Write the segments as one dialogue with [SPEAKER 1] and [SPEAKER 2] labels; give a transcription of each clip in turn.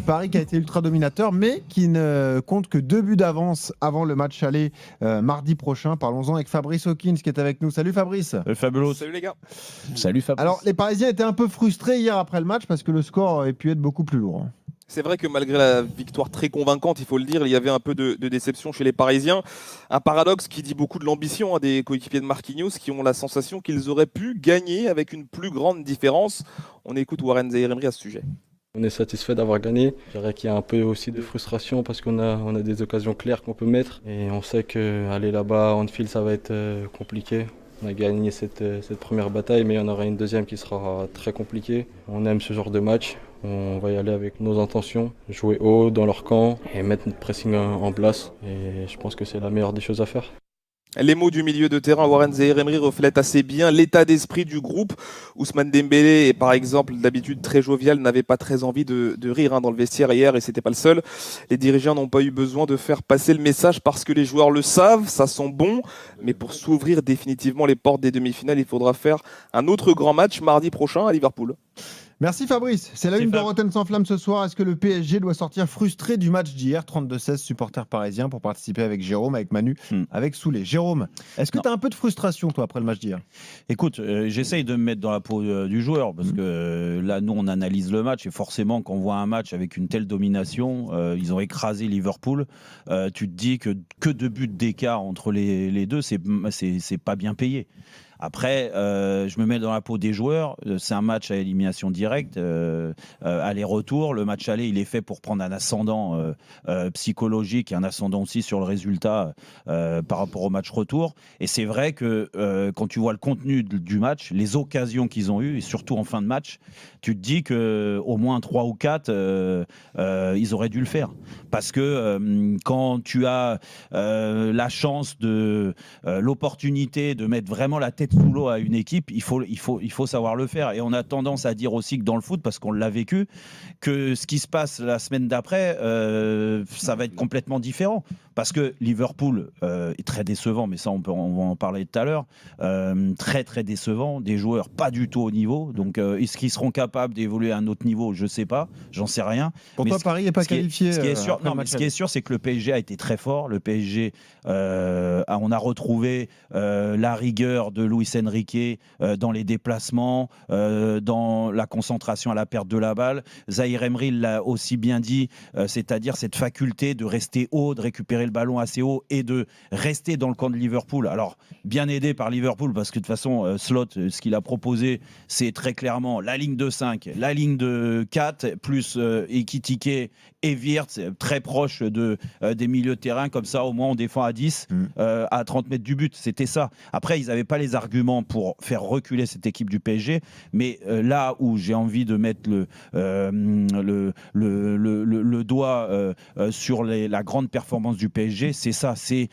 [SPEAKER 1] Paris qui a été ultra dominateur, mais qui ne compte que 2 buts d'avance avant le match aller mardi prochain. Parlons-en avec Fabrice Hawkins qui est avec nous. Salut Fabrice.
[SPEAKER 2] Fabulous.
[SPEAKER 3] Salut les gars.
[SPEAKER 2] Salut Fabrice.
[SPEAKER 1] Alors les Parisiens étaient un peu frustrés hier après le match parce que le score aurait pu être beaucoup plus lourd.
[SPEAKER 3] C'est vrai que malgré la victoire très convaincante, il faut le dire, il y avait un peu de déception chez les Parisiens. Un paradoxe qui dit beaucoup de l'ambition des coéquipiers de Marquinhos qui ont la sensation qu'ils auraient pu gagner avec une plus grande différence. On écoute Warren Zaïre-Emery à ce sujet.
[SPEAKER 4] On est satisfait d'avoir gagné. Je dirais qu'il y a un peu aussi de frustration parce qu'on a des occasions claires qu'on peut mettre. Et on sait qu'aller là-bas en field, ça va être compliqué. On a gagné cette première bataille, mais il y en aura une deuxième qui sera très compliquée. On aime ce genre de match. On va y aller avec nos intentions, jouer haut dans leur camp et mettre notre pressing en place. Et je pense que c'est la meilleure des choses à faire.
[SPEAKER 3] Les mots du milieu de terrain, Warren Zaïre-Emery, reflètent assez bien l'état d'esprit du groupe. Ousmane Dembélé, par exemple, d'habitude très jovial, n'avait pas très envie de rire dans le vestiaire hier et c'était pas le seul. Les dirigeants n'ont pas eu besoin de faire passer le message parce que les joueurs le savent, ça sent bon. Mais pour s'ouvrir définitivement les portes des demi-finales, il faudra faire un autre grand match mardi prochain à Liverpool.
[SPEAKER 1] Merci Fabrice. C'est la une de Rotten sans flamme ce soir. Est-ce que le PSG doit sortir frustré du match d'hier? 32-16 supporters parisiens pour participer avec Jérôme, avec Manu, avec Soulé. Jérôme, est-ce que tu as un peu de frustration toi après le match d'hier?
[SPEAKER 2] Écoute, j'essaye de me mettre dans la peau du joueur parce que là, nous, on analyse le match et forcément, quand on voit un match avec une telle domination, ils ont écrasé Liverpool. Tu te dis que 2 buts d'écart entre les deux, c'est pas bien payé. Après, je me mets dans la peau des joueurs. C'est un match à élimination directe, aller-retour. Le match aller, il est fait pour prendre un ascendant psychologique et un ascendant aussi sur le résultat par rapport au match retour. Et c'est vrai que quand tu vois le contenu du match, les occasions qu'ils ont eues, et surtout en fin de match, tu te dis qu'au moins 3 ou 4, ils auraient dû le faire. Parce que quand tu as la chance l'opportunité de mettre vraiment la tête sous l'eau à une équipe, il faut savoir le faire. Et on a tendance à dire aussi que dans le foot, parce qu'on l'a vécu, que ce qui se passe la semaine d'après, ça va être complètement différent. Parce que Liverpool est très décevant, mais ça on va en parler tout à l'heure, très très décevant, des joueurs pas du tout au niveau. Donc est-ce qu'ils seront capables d'évoluer à un autre niveau? Je sais pas, j'en sais rien.
[SPEAKER 1] Pour toi, Paris n'est pas qualifié.
[SPEAKER 2] Ce qui est sûr, c'est que le PSG a été très fort. Le PSG, on a retrouvé la rigueur de Luis Enrique dans les déplacements, dans la concentration à la perte de la balle. Zaïre-Emery l'a aussi bien dit, c'est-à-dire cette faculté de rester haut, de récupérer le ballon assez haut et de rester dans le camp de Liverpool. Alors, bien aidé par Liverpool, parce que de toute façon, Slot, ce qu'il a proposé, c'est très clairement la ligne de 5, la ligne de 4, plus Ekitike et Wirtz, très proche des milieux de terrain. Comme ça, au moins, on défend à 10, à 30 mètres du but. C'était ça. Après, ils n'avaient pas les arguments pour faire reculer cette équipe du PSG. Mais là où j'ai envie de mettre le doigt sur la grande performance du PSG, c'est ça. C'est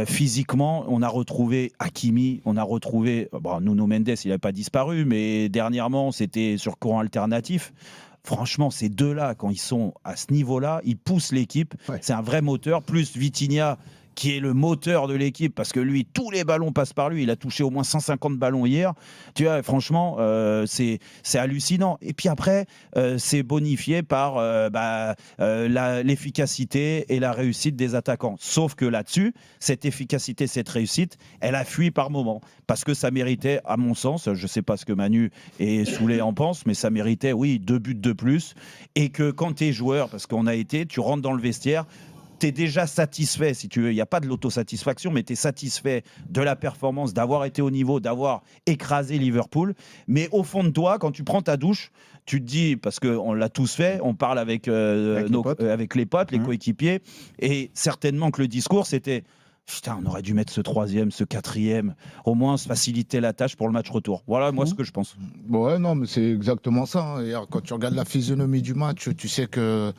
[SPEAKER 2] physiquement, on a retrouvé Hakimi, on a retrouvé Nuno Mendes, il n'avait pas disparu, mais dernièrement, c'était sur courant alternatif. Franchement, ces deux-là, quand ils sont à ce niveau-là, ils poussent l'équipe. Ouais. C'est un vrai moteur. Plus Vitinha, qui est le moteur de l'équipe, parce que lui, tous les ballons passent par lui. Il a touché au moins 150 ballons hier. Tu vois, franchement, c'est hallucinant. Et puis après, c'est bonifié par l'efficacité et la réussite des attaquants. Sauf que là-dessus, cette efficacité, cette réussite, elle a fui par moments. Parce que ça méritait, à mon sens, je ne sais pas ce que Manu et Soulé en pensent, mais ça méritait, oui, 2 buts de plus. Et que quand tu es joueur, parce qu'on a été, tu rentres dans le vestiaire, tu es déjà satisfait, si tu veux. Il n'y a pas de l'autosatisfaction, mais tu es satisfait de la performance, d'avoir été au niveau, d'avoir écrasé Liverpool. Mais au fond de toi, quand tu prends ta douche, tu te dis, parce qu'on l'a tous fait, on parle avec les potes, les coéquipiers, et certainement que le discours, c'était... Putain, on aurait dû mettre ce 3e, ce 4e, au moins se faciliter la tâche pour le match retour. Voilà, moi, ce que je pense.
[SPEAKER 5] Ouais, non, mais c'est exactement ça. Hein. Et alors, quand tu regardes la physionomie du match, tu sais que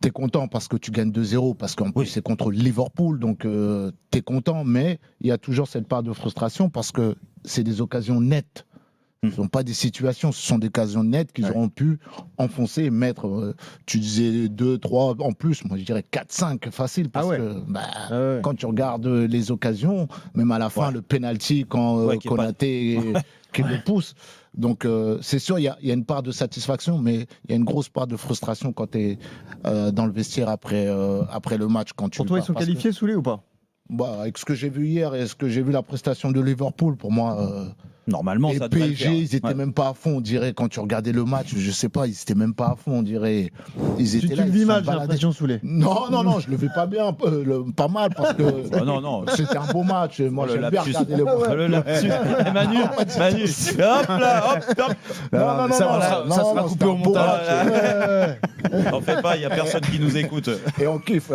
[SPEAKER 5] tu es content parce que tu gagnes 2-0, parce qu'en plus, c'est contre Liverpool, donc tu es content, mais il y a toujours cette part de frustration parce que c'est des occasions nettes. Ce ne sont pas des situations, ce sont des occasions nettes qu'ils auront pu enfoncer et mettre. Tu disais 2, 3, en plus, moi je dirais 4, 5 facile. Parce que quand tu regardes les occasions, même à la fin, le penalty quand Konaté qui le pousse, Donc c'est sûr, il y a une part de satisfaction, mais il y a une grosse part de frustration quand tu es dans le vestiaire après le match.
[SPEAKER 1] Pour toi, ils sont qualifiés, Soulé, ou pas?
[SPEAKER 5] Avec ce que j'ai vu hier et ce que j'ai vu la prestation de Liverpool, pour moi...
[SPEAKER 2] Normalement,
[SPEAKER 5] et
[SPEAKER 2] ça devrait le
[SPEAKER 5] PSG,
[SPEAKER 2] faire.
[SPEAKER 5] ils étaient même pas à fond, on dirait, quand tu regardais le match, je sais pas, ils étaient même pas à fond, on dirait. Ils étaient là,
[SPEAKER 1] Tu le vis
[SPEAKER 5] ils
[SPEAKER 1] mal, j'ai
[SPEAKER 5] s'embaladaient.
[SPEAKER 1] l'impression, Soulé.
[SPEAKER 5] Non, je le vis pas bien, pas mal, parce que
[SPEAKER 2] non.
[SPEAKER 5] c'était un beau match. Moi,
[SPEAKER 2] Oh, le
[SPEAKER 5] j'aime bien
[SPEAKER 2] lapsus.
[SPEAKER 5] regarder les matchs.
[SPEAKER 2] Le lapsus. Manu, hop là, hop.
[SPEAKER 5] Non,
[SPEAKER 6] ça sera coupé au montage.
[SPEAKER 2] T'en fais pas, il y a personne qui nous écoute.
[SPEAKER 5] Et on kiffe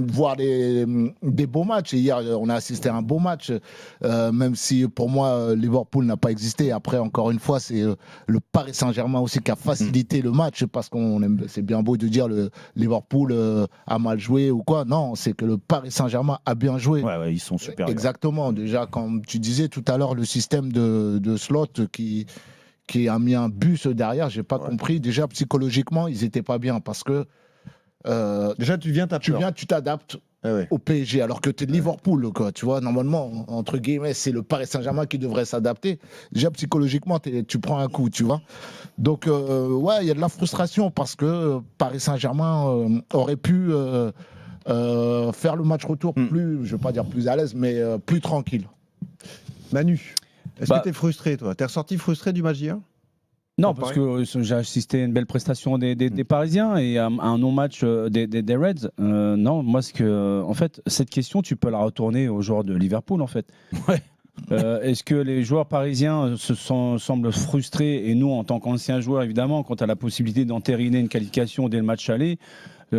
[SPEAKER 5] voir des beaux matchs. Et hier, on a assisté à un beau match, même si pour moi, Liverpool n'a pas existé. Après, encore une fois, c'est le Paris Saint-Germain aussi qui a facilité le match, parce c'est bien beau de dire le Liverpool a mal joué ou quoi. Non, c'est que le Paris Saint-Germain a bien joué.
[SPEAKER 2] Ouais, ils sont super.
[SPEAKER 5] Exactement. Déjà, comme tu disais tout à l'heure, le système de slot qui a mis un bus derrière, j'ai pas compris. Déjà, psychologiquement, ils étaient pas bien, parce que
[SPEAKER 1] Déjà, tu t'adaptes au PSG, alors que tu es de Liverpool, quoi. Tu vois, normalement, entre guillemets, c'est le Paris Saint-Germain qui devrait s'adapter. Déjà, psychologiquement, tu prends un coup, tu vois. Donc, il y a de la frustration, parce que Paris Saint-Germain aurait pu faire le match retour plus, je vais pas dire plus à l'aise, mais plus tranquille. Manu, est-ce que tu es frustré, toi? Tu es ressorti frustré du match d'hier?
[SPEAKER 6] Non, parce que j'ai assisté à une belle prestation des Parisiens et à un non-match des Reds. Non, moi, c'est que, en fait, cette question, tu peux la retourner aux joueurs de Liverpool, en fait.
[SPEAKER 2] Ouais.
[SPEAKER 6] Est-ce que les joueurs parisiens semblent frustrés, et nous, en tant qu'anciens joueurs, évidemment, quand tu as la possibilité d'entériner une qualification dès le match aller,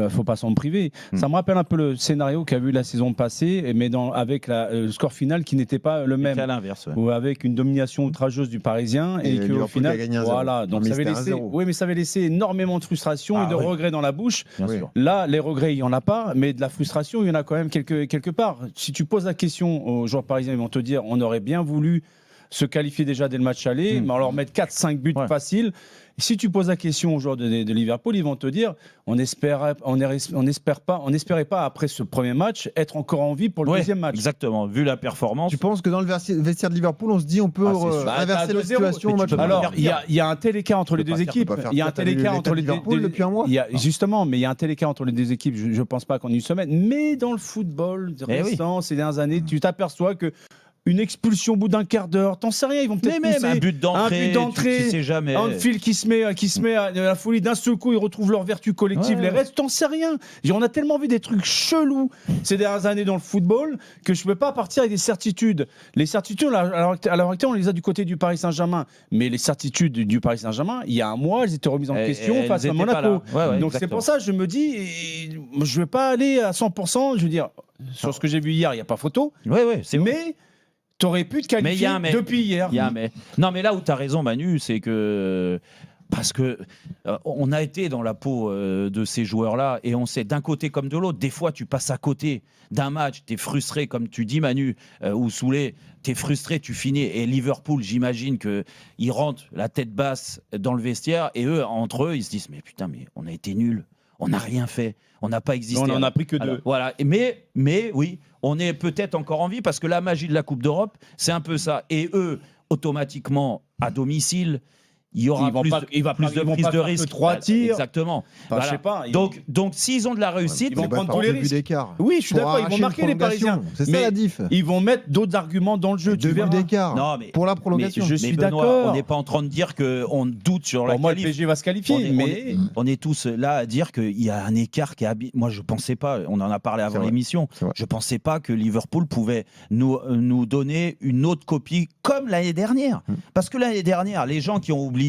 [SPEAKER 6] faut pas s'en priver. Ça me rappelle un peu le scénario qu'a vu la saison passée, mais avec le score final qui n'était pas le même.
[SPEAKER 2] À l'inverse.
[SPEAKER 6] Ou avec une domination outrageuse du Parisien, et que au final, voilà, donc ça avait laissé, mais ça avait laissé énormément de frustration et de regrets dans la bouche. Là, les regrets, il y en a pas, mais de la frustration, il y en a quand même quelque part. Si tu poses la question aux joueurs parisiens, ils vont te dire, on aurait bien voulu se qualifier déjà dès le match aller, mais alors mettre 4-5 buts faciles. Si tu poses la question aux joueurs de Liverpool, ils vont te dire, on n'espérait pas après ce premier match être encore en vie pour le deuxième match.
[SPEAKER 2] Exactement, vu la performance.
[SPEAKER 1] Tu penses que dans le vestiaire de Liverpool, on se dit on peut inverser la situation au match?
[SPEAKER 6] Alors, il y a un tel écart entre les deux équipes. Il y a un tel écart entre les deux équipes
[SPEAKER 1] depuis un mois.
[SPEAKER 6] Justement, mais il y a un tel écart entre les deux équipes. Je ne pense pas qu'en une semaine. Mais dans le football récent, ces dernières années, tu t'aperçois que une expulsion au bout d'un quart d'heure, t'en sais rien, ils vont peut-être pousser
[SPEAKER 2] un but d'entrée, tu sais jamais.
[SPEAKER 6] Anfield qui se met à la folie, d'un seul coup ils retrouvent leur vertu collective, les restes, t'en sais rien. On a tellement vu des trucs chelous ces dernières années dans le football que je peux pas partir avec des certitudes. Les certitudes, à l'heure actuelle, on les a du côté du Paris Saint-Germain, mais les certitudes du Paris Saint-Germain, il y a un mois, elles étaient remises en question face à Monaco. Donc c'est pour ça, je me dis, je vais pas aller à 100%, je veux dire, sur ce que j'ai vu hier, il n'y a pas photo. Mais t'aurais pu te qualifier depuis hier.
[SPEAKER 2] Non, mais là où tu as raison, Manu, c'est que. Parce que on a été dans la peau de ces joueurs-là, et on sait d'un côté comme de l'autre. Des fois, tu passes à côté d'un match, tu es frustré, comme tu dis, Manu, ou Soulé, tu es frustré, tu finis. Et Liverpool, j'imagine qu'ils rentrent la tête basse dans le vestiaire, et eux, entre eux, ils se disent, mais putain, mais on a été nuls. On n'a rien fait, on n'a pas existé.
[SPEAKER 6] On n'en a pris que 2.
[SPEAKER 2] Alors, voilà. Mais oui, on est peut-être encore en vie, parce que la magie de la Coupe d'Europe, c'est un peu ça. Et eux, automatiquement, à domicile, il y aura plus de prise de risque.
[SPEAKER 6] 3 tirs.
[SPEAKER 2] Exactement.
[SPEAKER 6] Enfin, je sais pas.
[SPEAKER 2] Donc, s'ils ont de la réussite,
[SPEAKER 6] ils vont prendre tous les risques.
[SPEAKER 1] D'écart.
[SPEAKER 6] Oui, je suis d'accord, ils vont marquer les Parisiens.
[SPEAKER 1] C'est ça la diff.
[SPEAKER 6] Ils vont mettre d'autres arguments dans le jeu.
[SPEAKER 1] 2 buts d'écart.
[SPEAKER 2] Non, mais
[SPEAKER 1] pour la prolongation.
[SPEAKER 6] Je suis d'accord.
[SPEAKER 2] On n'est pas en train de dire qu'on doute sur la qualif.
[SPEAKER 6] Moi, le PSG va se qualifier, mais
[SPEAKER 2] on est tous là à dire qu'il y a un écart qui est moi, je pensais pas. On en a parlé avant l'émission. Je pensais pas que Liverpool pouvait nous donner une autre copie comme l'année dernière. Parce que l'année dernière, les gens qui ont oublié.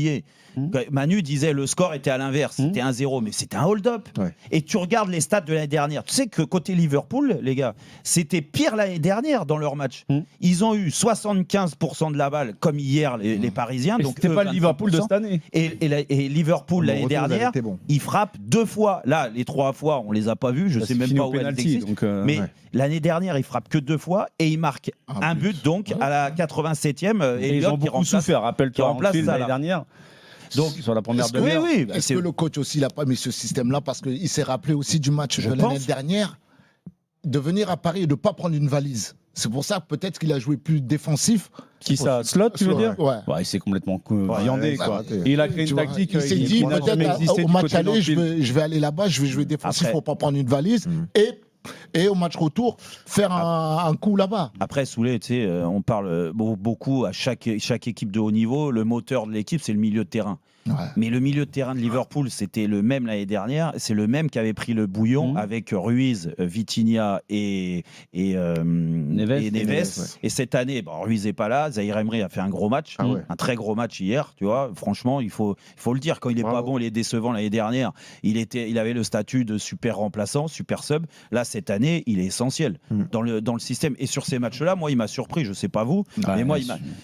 [SPEAKER 2] Manu disait le score était à l'inverse, c'était 1-0, mais c'était un hold-up. Et tu regardes les stats de l'année dernière, tu sais que côté Liverpool, les gars, c'était pire l'année dernière dans leur match. Ils ont eu 75% de la balle, comme hier les Parisiens. Donc
[SPEAKER 6] c'était pas le Liverpool de cette année.
[SPEAKER 2] Et Liverpool l'année dernière, ils frappent 2 fois. Là, les 3 fois, on les a pas vus. Je sais même pas où elles existent. Mais l'année dernière, ils frappent que 2 fois et ils marquent un but donc à la 87e.
[SPEAKER 6] Et ils ont beaucoup souffert. Rappelle-toi, l'année dernière.
[SPEAKER 2] Donc,
[SPEAKER 6] sur la première
[SPEAKER 5] demi-heure. Est-ce que le coach aussi n'a pas mis ce système-là, parce qu'il s'est rappelé aussi du match de l'année dernière, de venir à Paris et de ne pas prendre une valise? C'est pour ça peut-être qu'il a joué plus défensif
[SPEAKER 6] Qui ça, Slot, tu veux dire?
[SPEAKER 5] Ouais.
[SPEAKER 6] Ouais, il s'est complètement viandé, quoi.
[SPEAKER 1] ouais.
[SPEAKER 6] Et il a créé
[SPEAKER 5] Tu
[SPEAKER 6] une
[SPEAKER 5] vois,
[SPEAKER 6] tactique.
[SPEAKER 5] il s'est dit,
[SPEAKER 6] n'a jamais
[SPEAKER 5] peut-être
[SPEAKER 6] existé
[SPEAKER 5] au
[SPEAKER 6] du
[SPEAKER 5] match
[SPEAKER 6] côté
[SPEAKER 5] aller,
[SPEAKER 6] d'Anfield.
[SPEAKER 5] je vais aller là-bas, je vais jouer défensif
[SPEAKER 2] Après-
[SPEAKER 5] pour pas prendre une valise. Et au match retour, faire un coup là-bas.
[SPEAKER 2] Après, Soulé, tu sais, on parle beaucoup à chaque équipe de haut niveau. Le moteur de l'équipe, c'est le milieu de terrain.
[SPEAKER 5] Ouais.
[SPEAKER 2] Mais le milieu de terrain de Liverpool, c'était le même l'année dernière. C'est le même qui avait pris le bouillon avec Ruiz, Vitinha et Neves.
[SPEAKER 1] ouais.
[SPEAKER 2] Et cette année, Ruiz n'est pas là. Zaïre Emery a fait un gros match,
[SPEAKER 1] Ah ouais.
[SPEAKER 2] un très gros match hier. Tu vois, franchement, il faut le dire. Quand il n'est pas
[SPEAKER 1] Bravo.
[SPEAKER 2] bon, il est décevant l'année dernière. Il avait le statut de super remplaçant, super sub. Là, cette année, il est essentiel dans le système. Et sur ces matchs-là, moi, il m'a surpris. Je sais pas vous, mais moi,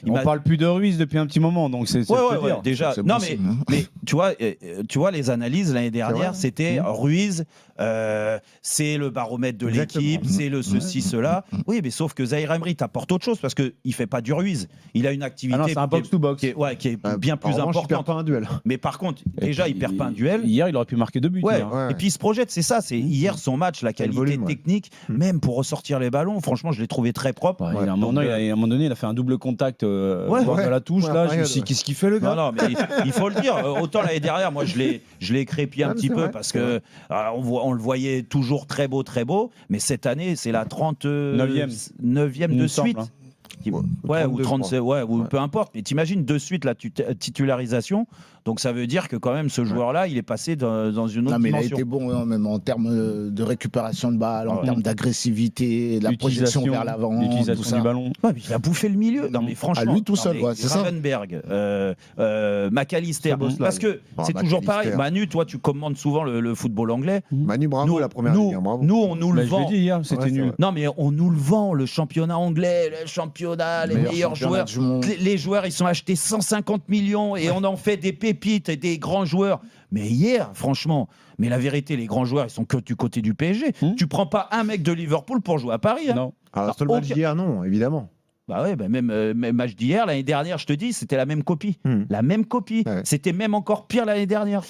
[SPEAKER 6] On parle plus de Ruiz depuis un petit moment, donc c'est
[SPEAKER 2] Ouais,
[SPEAKER 6] te dire.
[SPEAKER 2] déjà.
[SPEAKER 5] C'est
[SPEAKER 2] Non,
[SPEAKER 5] possible, hein.
[SPEAKER 2] mais tu vois, les analyses l'année dernière,
[SPEAKER 1] vrai.
[SPEAKER 2] c'était Ruiz, c'est le baromètre de l'équipe, c'est le ceci, cela. Oui, mais sauf que Zaïre Emery t'apporte autre chose parce qu'il ne fait pas du Ruiz. Il a une activité
[SPEAKER 6] Ah non, c'est un box-to-box.
[SPEAKER 2] qui est bien
[SPEAKER 1] En
[SPEAKER 2] plus
[SPEAKER 1] revanche, il perd
[SPEAKER 2] importante.
[SPEAKER 1] pas un duel.
[SPEAKER 2] Mais par contre, déjà, il perd pas un duel.
[SPEAKER 6] Hier, il aurait pu marquer 2 buts.
[SPEAKER 2] Ouais.
[SPEAKER 6] hier.
[SPEAKER 1] Ouais.
[SPEAKER 2] Et puis il se projette, c'est ça. C'est hier son match, la
[SPEAKER 1] Quel
[SPEAKER 2] qualité
[SPEAKER 1] volume, ouais.
[SPEAKER 2] technique, même pour ressortir les ballons. Franchement, je l'ai trouvé très propre.
[SPEAKER 6] Ouais, à un moment donné, il a fait un double contact bord de la touche.
[SPEAKER 1] Ouais,
[SPEAKER 6] Là, je me
[SPEAKER 1] période,
[SPEAKER 6] suis dit,
[SPEAKER 1] ouais.
[SPEAKER 6] qu'est-ce qu'il fait le gars?
[SPEAKER 2] Non, mais il faut le dire. Autant l'année dernière, moi, je l'ai écrépié un
[SPEAKER 1] Ouais,
[SPEAKER 2] petit
[SPEAKER 1] c'est
[SPEAKER 2] peu
[SPEAKER 1] vrai,
[SPEAKER 2] parce
[SPEAKER 1] c'est
[SPEAKER 2] que on le voyait toujours très beau. Mais cette année, c'est la 39e
[SPEAKER 6] Il
[SPEAKER 2] de
[SPEAKER 6] me semble,
[SPEAKER 2] suite.
[SPEAKER 6] hein.
[SPEAKER 2] Ouais, ou
[SPEAKER 1] 32,
[SPEAKER 2] 37, ouais, ou peu importe. Mais t'imagines de suite la titularisation. Donc ça veut dire que quand même ce joueur-là, il est passé dans une autre
[SPEAKER 5] Non, mais il a
[SPEAKER 2] dimension.
[SPEAKER 5] été bon, hein, même en termes de récupération de balle, en
[SPEAKER 2] Ouais.
[SPEAKER 5] termes d'agressivité, de la projection vers l'avant, tout
[SPEAKER 6] l'utilisation
[SPEAKER 5] ça.
[SPEAKER 6] du ballon.
[SPEAKER 2] Ouais, mais il a bouffé le milieu. Non, mais franchement.
[SPEAKER 5] À lui tout
[SPEAKER 2] non,
[SPEAKER 5] seul,
[SPEAKER 2] mais
[SPEAKER 5] ouais, c'est ça.
[SPEAKER 2] Gravenberg, McAllister.
[SPEAKER 1] Szoboszlai.
[SPEAKER 2] Parce que
[SPEAKER 1] Bon,
[SPEAKER 2] c'est toujours
[SPEAKER 1] McAllister.
[SPEAKER 2] pareil. Manu, toi, tu commandes souvent le football anglais.
[SPEAKER 1] Manu, bravo, la première ligue, hein, bravo.
[SPEAKER 2] nous, on nous le
[SPEAKER 6] Bah, je
[SPEAKER 2] vend.
[SPEAKER 6] l'ai dit hier, c'était
[SPEAKER 1] Ouais, c'est
[SPEAKER 6] nul.
[SPEAKER 1] vrai.
[SPEAKER 2] Non, mais on nous le vend, le championnat anglais, le championnat, les
[SPEAKER 5] Meilleur
[SPEAKER 2] meilleurs
[SPEAKER 5] championnat
[SPEAKER 2] joueurs.
[SPEAKER 5] du monde.
[SPEAKER 2] Les joueurs, ils sont achetés 150 millions et on en fait des pépites et des grands joueurs. Mais hier, franchement, mais la vérité, les grands joueurs, ils sont que du côté du PSG. Tu prends pas un mec de Liverpool pour jouer à Paris. Hein.
[SPEAKER 6] Non.
[SPEAKER 1] Alors, sur le match d'hier, non, évidemment.
[SPEAKER 2] Bah ouais, même match d'hier, l'année dernière, je te dis, c'était la même copie. La même copie.
[SPEAKER 1] Ouais.
[SPEAKER 2] C'était même encore pire l'année dernière.